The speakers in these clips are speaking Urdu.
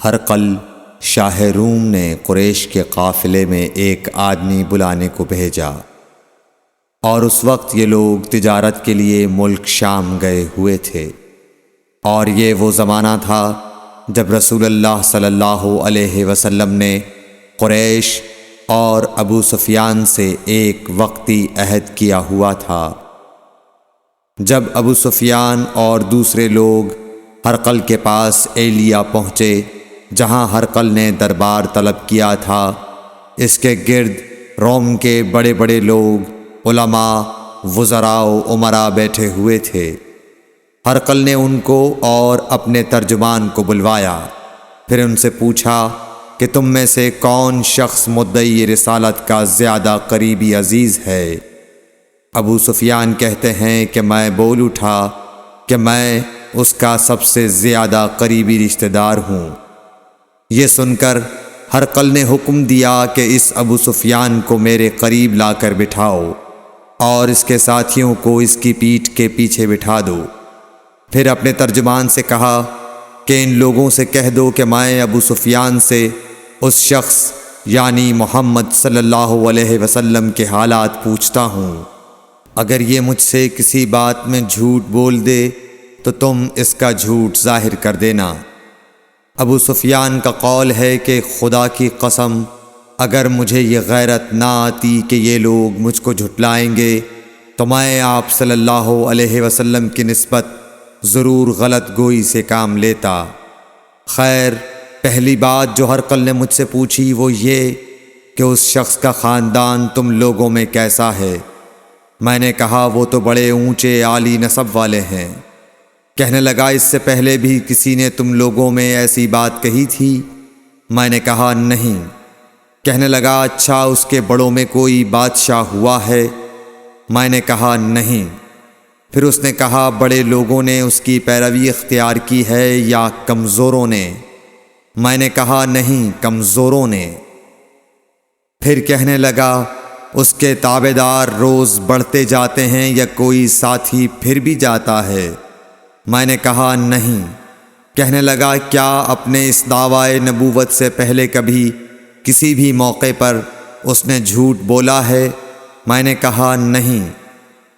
ہرقل شاہ روم نے قریش کے قافلے میں ایک آدمی بلانے کو بھیجا، اور اس وقت یہ لوگ تجارت کے لیے ملک شام گئے ہوئے تھے، اور یہ وہ زمانہ تھا جب رسول اللہ صلی اللہ علیہ وسلم نے قریش اور ابو سفیان سے ایک وقتی عہد کیا ہوا تھا۔ جب ابو سفیان اور دوسرے لوگ ہرقل کے پاس ایلیا پہنچے جہاں ہرقل نے دربار طلب کیا تھا، اس کے گرد روم کے بڑے بڑے لوگ، علماء، وزراء و امراء بیٹھے ہوئے تھے۔ ہرقل نے ان کو اور اپنے ترجمان کو بلوایا، پھر ان سے پوچھا کہ تم میں سے کون شخص مدعی رسالت کا زیادہ قریبی عزیز ہے؟ ابو سفیان کہتے ہیں کہ میں بول اٹھا کہ میں اس کا سب سے زیادہ قریبی رشتہ دار ہوں۔ یہ سن کر ہرقل نے حکم دیا کہ اس ابو سفیان کو میرے قریب لا کر بٹھاؤ اور اس کے ساتھیوں کو اس کی پیٹھ کے پیچھے بٹھا دو۔ پھر اپنے ترجمان سے کہا کہ ان لوگوں سے کہہ دو کہ میں ابو سفیان سے اس شخص یعنی محمد صلی اللہ علیہ وسلم کے حالات پوچھتا ہوں، اگر یہ مجھ سے کسی بات میں جھوٹ بول دے تو تم اس کا جھوٹ ظاہر کر دینا۔ ابو سفیان کا قول ہے کہ خدا کی قسم اگر مجھے یہ غیرت نہ آتی کہ یہ لوگ مجھ کو جھٹلائیں گے تو میں آپ صلی اللہ علیہ وسلم کی نسبت ضرور غلط گوئی سے کام لیتا۔ خیر، پہلی بات جو ہرقل نے مجھ سے پوچھی وہ یہ کہ اس شخص کا خاندان تم لوگوں میں کیسا ہے؟ میں نے کہا وہ تو بڑے اونچے عالی نسب والے ہیں۔ کہنے لگا اس سے پہلے بھی کسی نے تم لوگوں میں ایسی بات کہی تھی؟ میں نے کہا نہیں۔ کہنے لگا اچھا اس کے بڑوں میں کوئی بادشاہ ہوا ہے؟ میں نے کہا نہیں۔ پھر اس نے کہا بڑے لوگوں نے اس کی پیروی اختیار کی ہے یا کمزوروں نے؟ میں نے کہا نہیں، کمزوروں نے۔ پھر کہنے لگا اس کے تابعدار روز بڑھتے جاتے ہیں یا کوئی ساتھی پھر بھی جاتا ہے؟ میں نے کہا نہیں۔ کہنے لگا کیا اپنے اس دعوی نبوت سے پہلے کبھی کسی بھی موقع پر اس نے جھوٹ بولا ہے؟ میں نے کہا نہیں،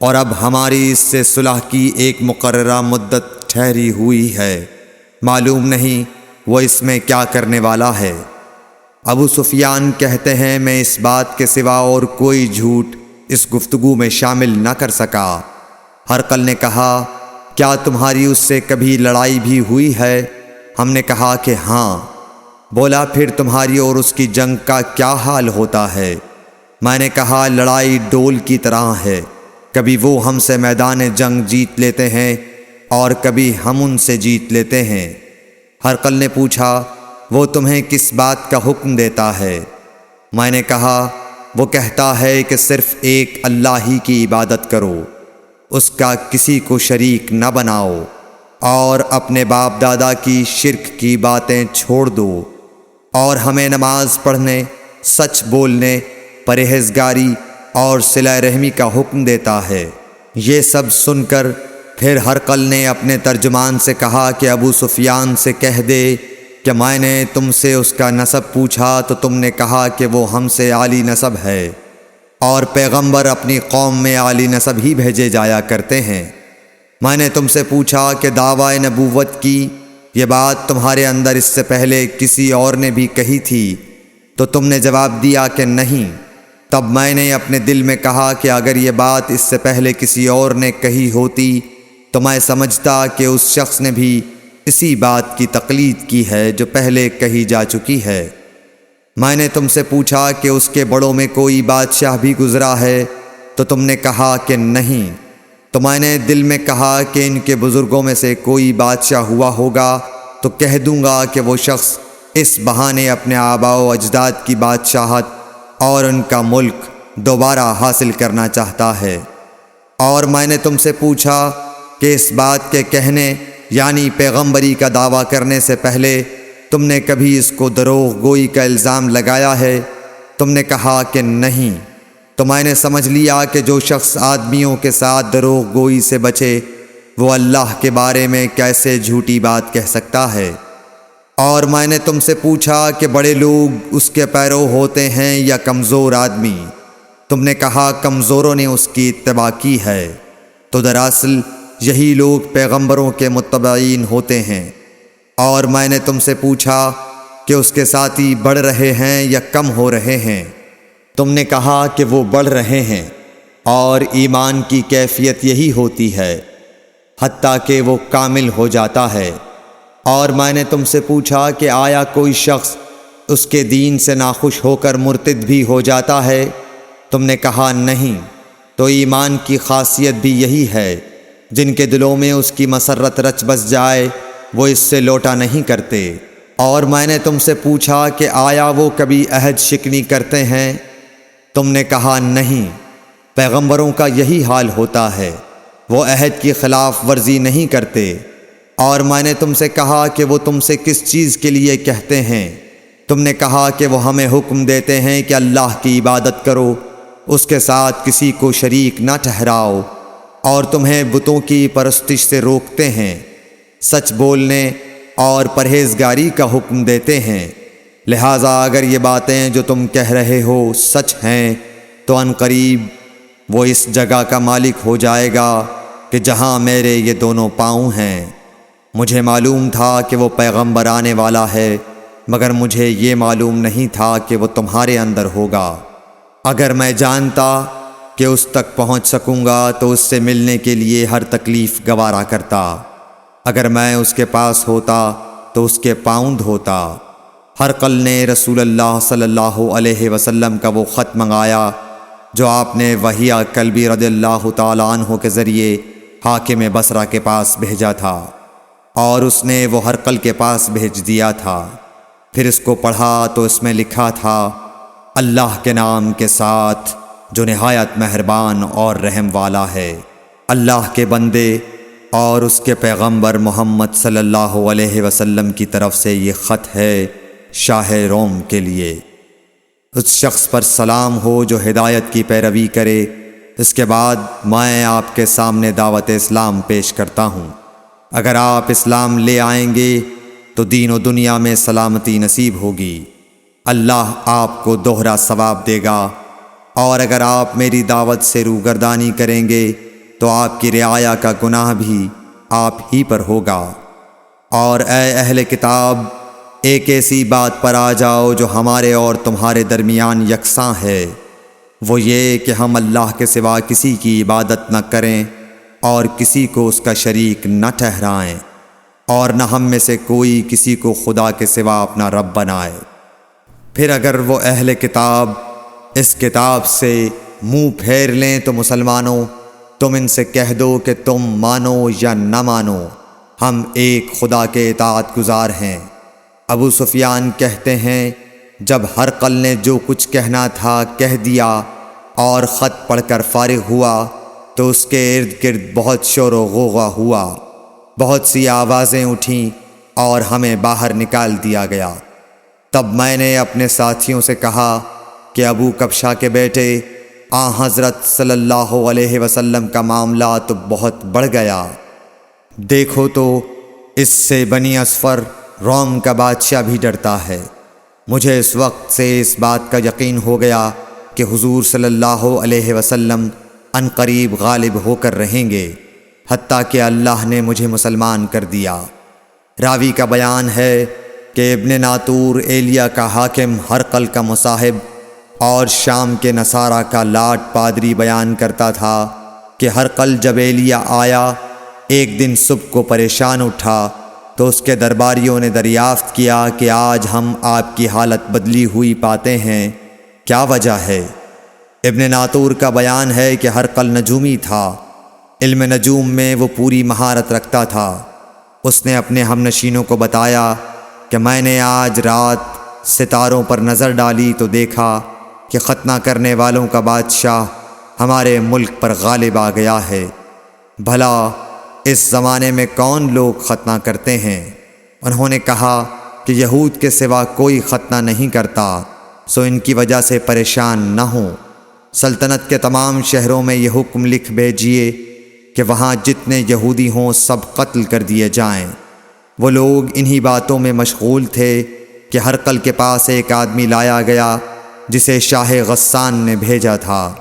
اور اب ہماری اس سے صلح کی ایک مقررہ مدت ٹھہری ہوئی ہے، معلوم نہیں وہ اس میں کیا کرنے والا ہے۔ ابو سفیان کہتے ہیں میں اس بات کے سوا اور کوئی جھوٹ اس گفتگو میں شامل نہ کر سکا۔ ہرقل نے کہا کیا تمہاری اس سے کبھی لڑائی بھی ہوئی ہے؟ ہم نے کہا کہ ہاں۔ بولا پھر تمہاری اور اس کی جنگ کا کیا حال ہوتا ہے؟ میں نے کہا لڑائی ڈول کی طرح ہے، کبھی وہ ہم سے میدان جنگ جیت لیتے ہیں اور کبھی ہم ان سے جیت لیتے ہیں۔ ہرقل نے پوچھا وہ تمہیں کس بات کا حکم دیتا ہے؟ میں نے کہا وہ کہتا ہے کہ صرف ایک اللہ ہی کی عبادت کرو، اس کا کسی کو شریک نہ بناؤ، اور اپنے باپ دادا کی شرک کی باتیں چھوڑ دو، اور ہمیں نماز پڑھنے، سچ بولنے، پرہیزگاری اور صلہ رحمی کا حکم دیتا ہے۔ یہ سب سن کر پھر ہرقل نے اپنے ترجمان سے کہا کہ ابو سفیان سے کہہ دے کہ میں نے تم سے اس کا نسب پوچھا تو تم نے کہا کہ وہ ہم سے عالی نسب ہے، اور پیغمبر اپنی قوم میں عالی نسب ہی بھیجے جایا کرتے ہیں۔ میں نے تم سے پوچھا کہ دعوی نبوت کی یہ بات تمہارے اندر اس سے پہلے کسی اور نے بھی کہی تھی تو تم نے جواب دیا کہ نہیں۔ تب میں نے اپنے دل میں کہا کہ اگر یہ بات اس سے پہلے کسی اور نے کہی ہوتی تو میں سمجھتا کہ اس شخص نے بھی اسی بات کی تقلید کی ہے جو پہلے کہی جا چکی ہے۔ میں نے تم سے پوچھا کہ اس کے بڑوں میں کوئی بادشاہ بھی گزرا ہے تو تم نے کہا کہ نہیں۔ تو میں نے دل میں کہا کہ ان کے بزرگوں میں سے کوئی بادشاہ ہوا ہوگا تو کہہ دوں گا کہ وہ شخص اس بہانے اپنے آباء و اجداد کی بادشاہت اور ان کا ملک دوبارہ حاصل کرنا چاہتا ہے۔ اور میں نے تم سے پوچھا کہ اس بات کے کہنے یعنی پیغمبری کا دعویٰ کرنے سے پہلے تم نے کبھی اس کو دروغ گوئی کا الزام لگایا ہے؟ تم نے کہا کہ نہیں۔ تو میں نے سمجھ لیا کہ جو شخص آدمیوں کے ساتھ دروغ گوئی سے بچے وہ اللہ کے بارے میں کیسے جھوٹی بات کہہ سکتا ہے۔ اور میں نے تم سے پوچھا کہ بڑے لوگ اس کے پیرو ہوتے ہیں یا کمزور آدمی؟ تم نے کہا کمزوروں نے اس کی اتباع کی ہے۔ تو دراصل یہی لوگ پیغمبروں کے متبعین ہوتے ہیں۔ اور میں نے تم سے پوچھا کہ اس کے ساتھی بڑھ رہے ہیں یا کم ہو رہے ہیں؟ تم نے کہا کہ وہ بڑھ رہے ہیں، اور ایمان کی کیفیت یہی ہوتی ہے حتیٰ کہ وہ کامل ہو جاتا ہے۔ اور میں نے تم سے پوچھا کہ آیا کوئی شخص اس کے دین سے ناخوش ہو کر مرتد بھی ہو جاتا ہے؟ تم نے کہا نہیں۔ تو ایمان کی خاصیت بھی یہی ہے، جن کے دلوں میں اس کی مسرت رچ بس جائے وہ اس سے لوٹا نہیں کرتے۔ اور میں نے تم سے پوچھا کہ آیا وہ کبھی عہد شکنی کرتے ہیں؟ تم نے کہا نہیں۔ پیغمبروں کا یہی حال ہوتا ہے، وہ عہد کی خلاف ورزی نہیں کرتے۔ اور میں نے تم سے کہا کہ وہ تم سے کس چیز کے لیے کہتے ہیں؟ تم نے کہا کہ وہ ہمیں حکم دیتے ہیں کہ اللہ کی عبادت کرو، اس کے ساتھ کسی کو شریک نہ ٹھہراؤ، اور تمہیں بتوں کی پرستش سے روکتے ہیں، سچ بولنے اور پرہیزگاری کا حکم دیتے ہیں۔ لہٰذا اگر یہ باتیں جو تم کہہ رہے ہو سچ ہیں تو ان قریب وہ اس جگہ کا مالک ہو جائے گا کہ جہاں میرے یہ دونوں پاؤں ہیں۔ مجھے معلوم تھا کہ وہ پیغمبر آنے والا ہے، مگر مجھے یہ معلوم نہیں تھا کہ وہ تمہارے اندر ہوگا۔ اگر میں جانتا کہ اس تک پہنچ سکوں گا تو اس سے ملنے کے لیے ہر تکلیف گوارا کرتا۔ اگر میں اس کے پاس ہوتا تو اس کے پاؤں دھوتا۔ ہرقل نے رسول اللہ صلی اللہ علیہ وسلم کا وہ خط منگایا جو آپ نے وحیہ کلبی رضی اللہ تعالیٰ عنہ کے ذریعے حاکم بصرہ کے پاس بھیجا تھا، اور اس نے وہ ہرقل کے پاس بھیج دیا تھا۔ پھر اس کو پڑھا تو اس میں لکھا تھا، اللہ کے نام کے ساتھ جو نہایت مہربان اور رحم والا ہے۔ اللہ کے بندے اور اس کے پیغمبر محمد صلی اللہ علیہ وسلم کی طرف سے یہ خط ہے شاہ روم کے لیے۔ اس شخص پر سلام ہو جو ہدایت کی پیروی کرے۔ اس کے بعد میں آپ کے سامنے دعوت اسلام پیش کرتا ہوں۔ اگر آپ اسلام لے آئیں گے تو دین و دنیا میں سلامتی نصیب ہوگی، اللہ آپ کو دوہرا ثواب دے گا۔ اور اگر آپ میری دعوت سے روگردانی کریں گے تو آپ کی رعایا کا گناہ بھی آپ ہی پر ہوگا۔ اور اے اہل کتاب، ایک ایسی بات پر آ جاؤ جو ہمارے اور تمہارے درمیان یکساں ہے، وہ یہ کہ ہم اللہ کے سوا کسی کی عبادت نہ کریں اور کسی کو اس کا شریک نہ ٹھہرائیں، اور نہ ہم میں سے کوئی کسی کو خدا کے سوا اپنا رب بنائے۔ پھر اگر وہ اہل کتاب اس کتاب سے منہ پھیر لیں تو مسلمانوں، تم ان سے کہہ دو کہ تم مانو یا نہ مانو، ہم ایک خدا کے اطاعت گزار ہیں۔ ابو سفیان کہتے ہیں، جب ہرقل نے جو کچھ کہنا تھا کہہ دیا اور خط پڑھ کر فارغ ہوا تو اس کے ارد گرد بہت شور و غوغا ہوا، بہت سی آوازیں اٹھیں اور ہمیں باہر نکال دیا گیا۔ تب میں نے اپنے ساتھیوں سے کہا کہ ابو کبشہ کے بیٹے حضرت صلی اللہ علیہ وسلم کا معاملہ تو بہت بڑھ گیا۔ دیکھو تو اس سے بنی اصفر روم کا بادشاہ بھی ڈرتا ہے۔ مجھے اس وقت سے اس بات کا یقین ہو گیا کہ حضور صلی اللہ علیہ وسلم ان قریب غالب ہو کر رہیں گے، حتیٰ کہ اللہ نے مجھے مسلمان کر دیا۔ راوی کا بیان ہے کہ ابن ناطور ایلیا کا حاکم ہرقل کا مصاحب اور شام کے نصارہ کا لاٹ پادری بیان کرتا تھا کہ ہرقل جب ایلیا آیا ایک دن صبح کو پریشان اٹھا تو اس کے درباریوں نے دریافت کیا کہ آج ہم آپ کی حالت بدلی ہوئی پاتے ہیں، کیا وجہ ہے؟ ابن ناطور کا بیان ہے کہ ہرقل نجومی تھا، علم نجوم میں وہ پوری مہارت رکھتا تھا۔ اس نے اپنے ہم نشینوں کو بتایا کہ میں نے آج رات ستاروں پر نظر ڈالی تو دیکھا کہ ختنہ کرنے والوں کا بادشاہ ہمارے ملک پر غالب آ گیا ہے۔ بھلا اس زمانے میں کون لوگ ختنہ کرتے ہیں؟ انہوں نے کہا کہ یہود کے سوا کوئی ختنہ نہیں کرتا، سو ان کی وجہ سے پریشان نہ ہوں۔ سلطنت کے تمام شہروں میں یہ حکم لکھ بھیجیے کہ وہاں جتنے یہودی ہوں سب قتل کر دیے جائیں۔ وہ لوگ انہی باتوں میں مشغول تھے کہ ہرقل کے پاس ایک آدمی لایا گیا جسے شاہ غسان نے بھیجا تھا۔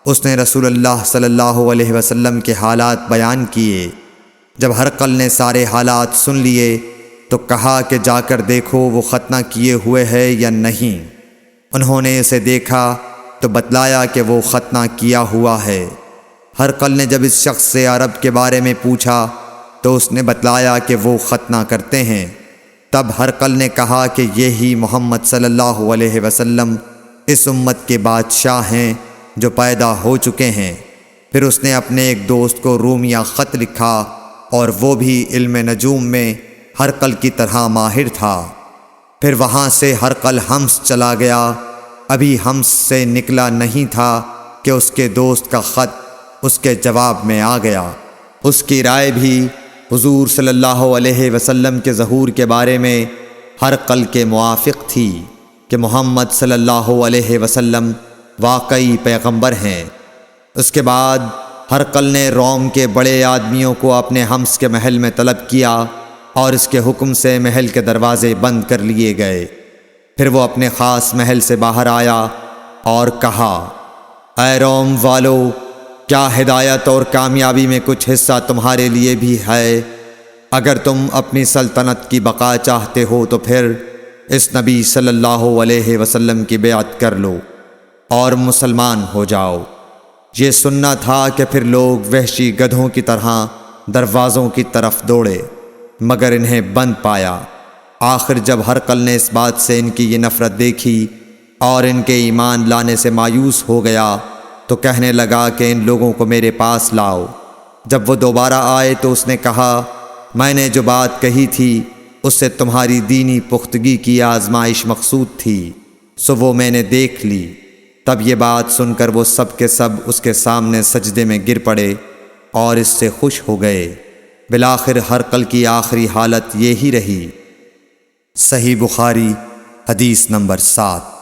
اس نے رسول اللہ صلی اللہ علیہ وسلم کے حالات بیان کیے۔ جب ہرقل نے سارے حالات سن لیے تو کہا کہ جا کر دیکھو وہ ختنہ کیے ہوئے ہے یا نہیں۔ انہوں نے اسے دیکھا تو بتلایا کہ وہ ختنہ کیا ہوا ہے۔ ہرقل نے جب اس شخص سے عرب کے بارے میں پوچھا تو اس نے بتلایا کہ وہ ختنہ کرتے ہیں۔ تب ہرقل نے کہا کہ یہی محمد صلی اللہ علیہ وسلم اس امت کے بادشاہ ہیں جو پیدا ہو چکے ہیں۔ پھر اس نے اپنے ایک دوست کو رومیہ خط لکھا اور وہ بھی علم نجوم میں ہرقل کی طرح ماہر تھا۔ پھر وہاں سے ہرقل حمص چلا گیا۔ ابھی حمص سے نکلا نہیں تھا کہ اس کے دوست کا خط اس کے جواب میں آ گیا۔ اس کی رائے بھی حضور صلی اللہ علیہ وسلم کے ظہور کے بارے میں ہرقل کے موافق تھی کہ محمد صلی اللہ علیہ وسلم واقعی پیغمبر ہیں۔ اس کے بعد ہرقل نے روم کے بڑے آدمیوں کو اپنے حمص کے محل میں طلب کیا اور اس کے حکم سے محل کے دروازے بند کر لیے گئے۔ پھر وہ اپنے خاص محل سے باہر آیا اور کہا، اے روم والو، کیا ہدایت اور کامیابی میں کچھ حصہ تمہارے لیے بھی ہے؟ اگر تم اپنی سلطنت کی بقا چاہتے ہو تو پھر اس نبی صلی اللہ علیہ وسلم کی بیعت کر لو اور مسلمان ہو جاؤ۔ یہ سننا تھا کہ پھر لوگ وحشی گدھوں کی طرح دروازوں کی طرف دوڑے مگر انہیں بند پایا۔ آخر جب ہرقل نے اس بات سے ان کی یہ نفرت دیکھی اور ان کے ایمان لانے سے مایوس ہو گیا تو کہنے لگا کہ ان لوگوں کو میرے پاس لاؤ۔ جب وہ دوبارہ آئے تو اس نے کہا، میں نے جو بات کہی تھی اس سے تمہاری دینی پختگی کی آزمائش مقصود تھی، سو وہ میں نے دیکھ لی۔ تب یہ بات سن کر وہ سب کے سب اس کے سامنے سجدے میں گر پڑے اور اس سے خوش ہو گئے۔ بالآخر ہرقل کی آخری حالت یہی رہی۔ صحیح بخاری حدیث نمبر 7۔